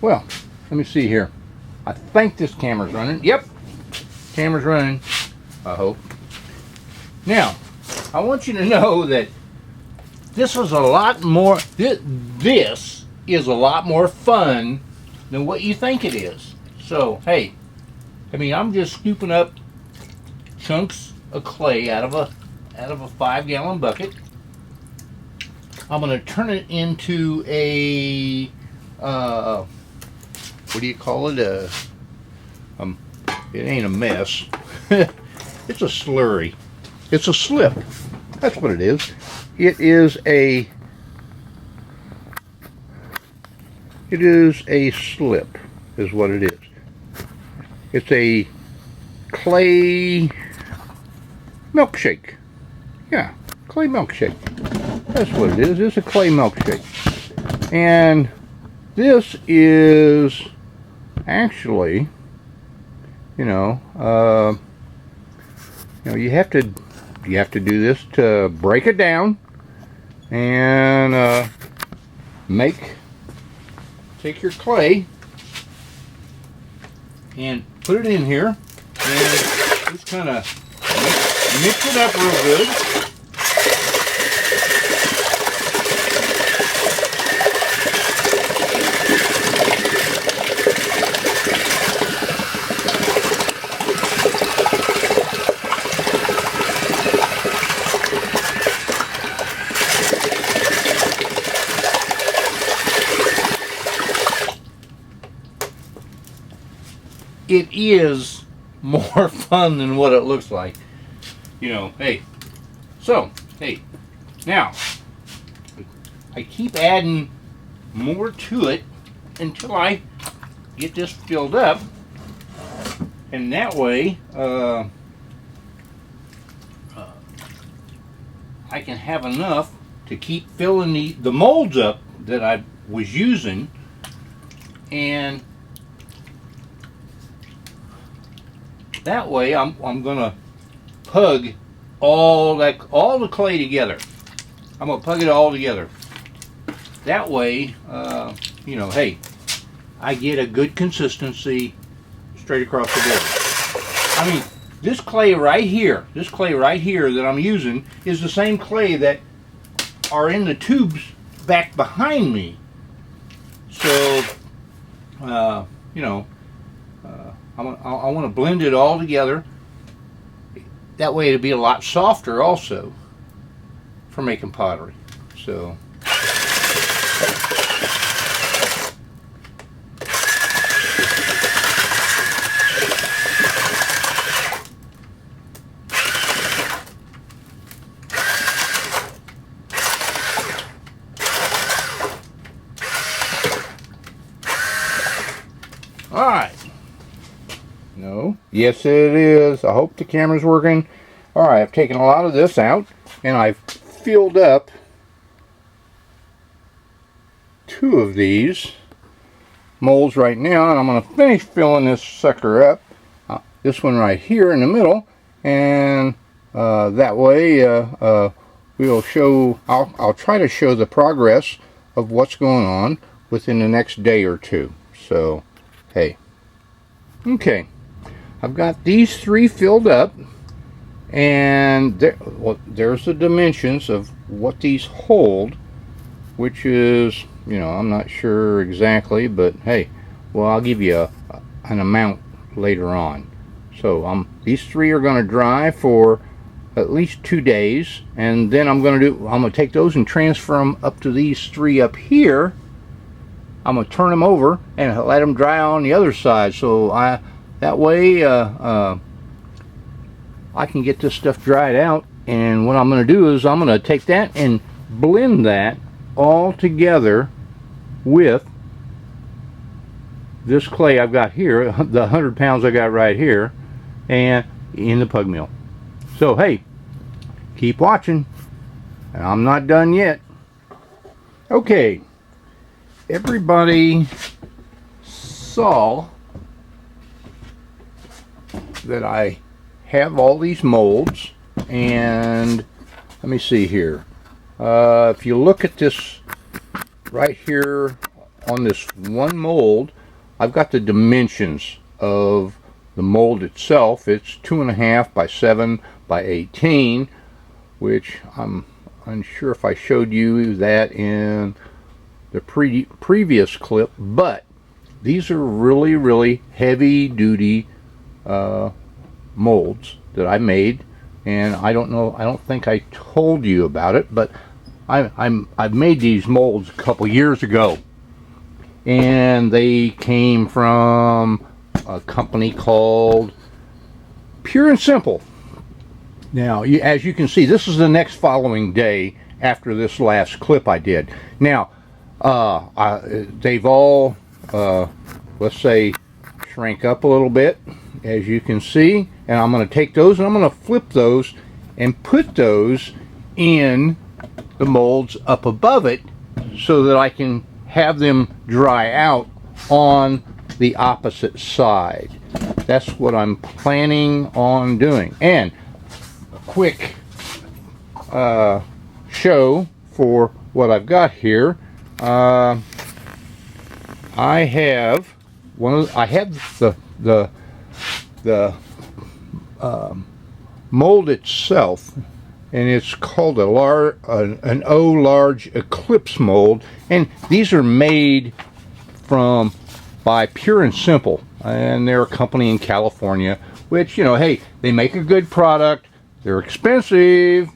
Well, let me see here. I think this camera's running. Yep, camera's running, I hope. Now, I want you to know that this is a lot more, this is a lot more fun than what you think it is. So, hey, I mean, I'm just scooping up chunks of clay out of a 5-gallon bucket. I'm going to turn it into a, what do you call it? It ain't a mess. It's a slurry. It's a slip. That's what it is. It is a slip, is what it is. It's a clay milkshake. Yeah, clay milkshake. That's what it is. It's a clay milkshake. And this is actually, you have to do this to break it down and take your clay and put it in here and just kind of mix it up real good. It is more fun than what it looks like. Hey. So, hey. Now, I keep adding more to it until I get this filled up. And that way, I can have enough to keep filling the molds up that I was using. And that way, I'm gonna pug all the clay together. I'm gonna pug it all together. That way, hey, I get a good consistency straight across the board. I mean, this clay right here that I'm using is the same clay that are in the tubes back behind me. So, I want to blend it all together. That way it'll be a lot softer also for making pottery. So all right. No. Yes, it is. I hope the camera's working. All right, I've taken a lot of this out, and I've filled up 2 of these molds right now, and I'm going to finish filling this sucker up. This one right here in the middle, and that way we'll show. I'll try to show the progress of what's going on within the next day or 2. So, hey, okay. I've got these 3 filled up, and there's the dimensions of what these hold, which is, I'm not sure exactly, but hey, well, I'll give you an amount later on. So these 3 are going to dry for at least 2 days, and then I'm going to take those and transfer them up to these 3 up here. I'm going to turn them over and let them dry on the other side. So that way I can get this stuff dried out, and what I'm going to do is I'm going to take that and blend that all together with this clay I've got here, the 100 pounds I got right here, and in the pug mill. So hey, keep watching, and I'm not done yet. Okay, everybody saw that I have all these molds, and let me see here. If you look at this right here on this one mold, I've got the dimensions of the mold itself. It's 2.5 by 7 by 18, which I'm unsure if I showed you that in the previous clip, but these are really heavy duty molds that I made, and I don't think I told you about it, but I've made these molds a couple years ago, and they came from a company called Pure and Simple. Now, as you can see, this is the next following day after this last clip I did. Now, they've all, let's say, shrank up a little bit, as you can see, and I'm going to take those and I'm going to flip those and put those in the molds up above it so that I can have them dry out on the opposite side. That's what I'm planning on doing. And a quick show for what I've got here. I have the mold itself, and it's called an O large eclipse mold, and these are made by Pure and Simple, and they're a company in California, which, you know, hey, they make a good product. They're expensive.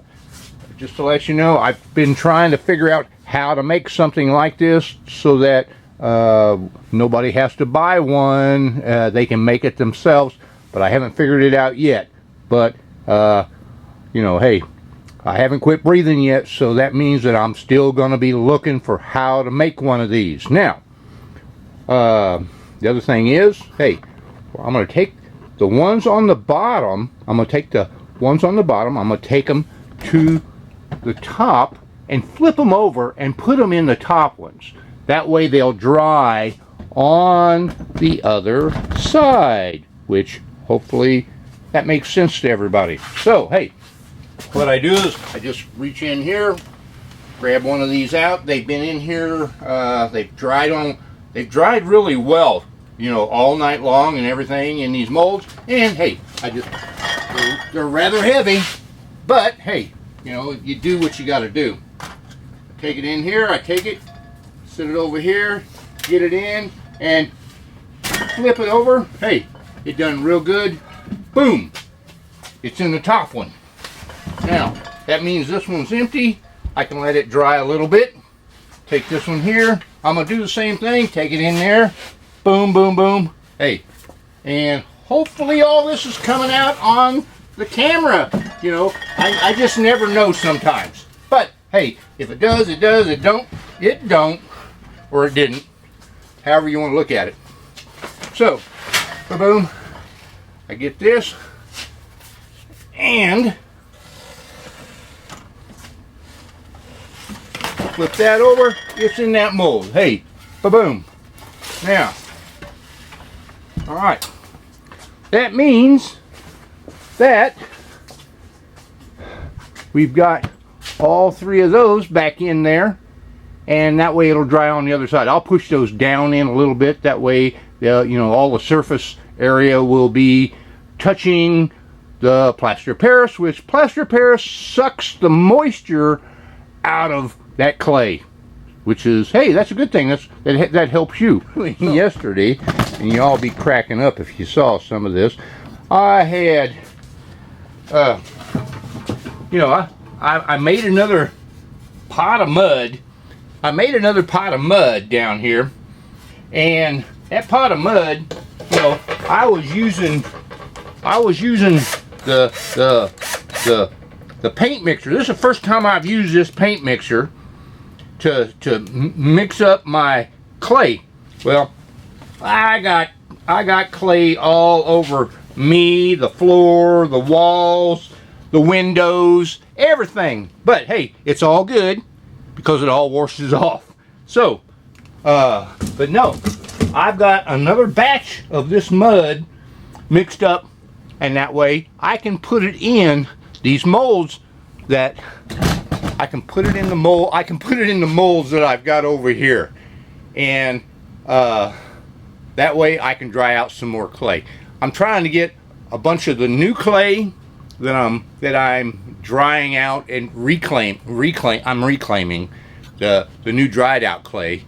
Just to let you know, I've been trying to figure out how to make something like this so that nobody has to buy one. They can make it themselves, but I haven't figured it out yet. But you know, hey, I haven't quit breathing yet, so that means that I'm still going to be looking for how to make one of these. Now, the other thing is, hey, I'm going to take the ones on the bottom. I'm going to take the ones on the bottom. I'm going to take them to the top and flip them over and put them in the top ones. That way they'll dry on the other side, which hopefully that makes sense to everybody. So, hey, what I do is I just reach in here, grab one of these out. They've been in here, they've dried really well, you know, all night long and everything in these molds. And hey, they're rather heavy, but hey, you know, you do what you got to do. Take it in here, I take it, set it over here, get it in, and flip it over. Hey, it done real good. Boom! It's in the top one. Now, that means this one's empty. I can let it dry a little bit. Take this one here. I'm going to do the same thing. Take it in there. Boom, boom, boom. Hey, and hopefully all this is coming out on the camera. You know, I just never know sometimes. But, hey, if it does, it does. It don't, it don't. Or it didn't. However you want to look at it. So, boom. I get this. And flip that over. It's in that mold. Hey, boom. Now, all right. That means that we've got all three of those back in there, and that way it'll dry on the other side. I'll push those down in a little bit. That way, you know, all the surface area will be touching the plaster of Paris, which plaster of Paris sucks the moisture out of that clay, which is, hey, that's a good thing. That helps you. Yesterday, and you all be cracking up if you saw some of this, I had, you know, I made another pot of mud. I made another pot of mud down here, and that pot of mud, you know, I was using the paint mixer. This is the first time I've used this paint mixer to mix up my clay. Well, I got clay all over me, the floor, the walls, the windows, everything. But hey, it's all good because it all washes off. So, but no, I've got another batch of this mud mixed up, and that way I can put it in these molds I can put it in the molds that I've got over here. and that way I can dry out some more clay. I'm trying to get a bunch of the new clay that I'm drying out and I'm reclaiming the new dried out clay,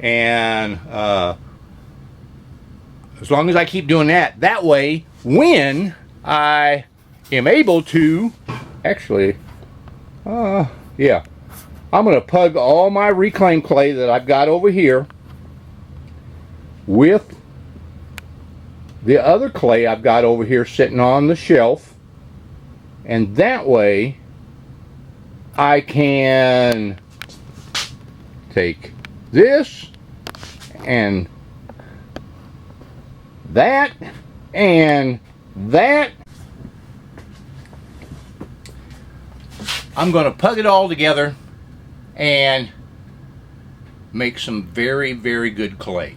and as long as I keep doing that, that way when I am able to actually yeah, I'm gonna pug all my reclaimed clay that I've got over here with the other clay I've got over here sitting on the shelf, and that way I can take this and that and that. I'm going to pug it all together and make some very, very good clay.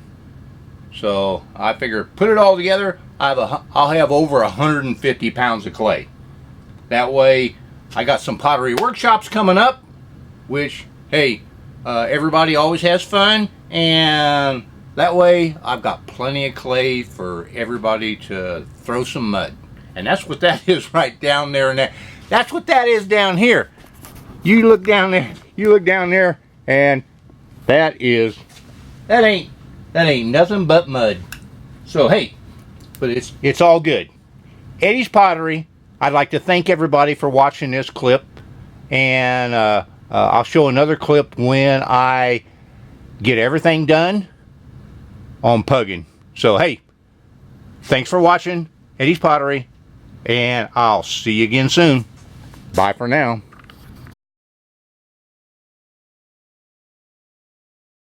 So I figure put it all together, I'll have over 150 pounds of clay. That way I got some pottery workshops coming up, which, hey, everybody always has fun, and that way I've got plenty of clay for everybody to throw some mud. And that's what that is right down there. And that's what that is down here. You look down there, and that ain't nothing but mud. So hey, but it's all good. Eddie's Pottery, I'd like to thank everybody for watching this clip, and I'll show another clip when I get everything done on pugging. So hey, thanks for watching Eddie's Pottery, and I'll see you again soon. Bye for now.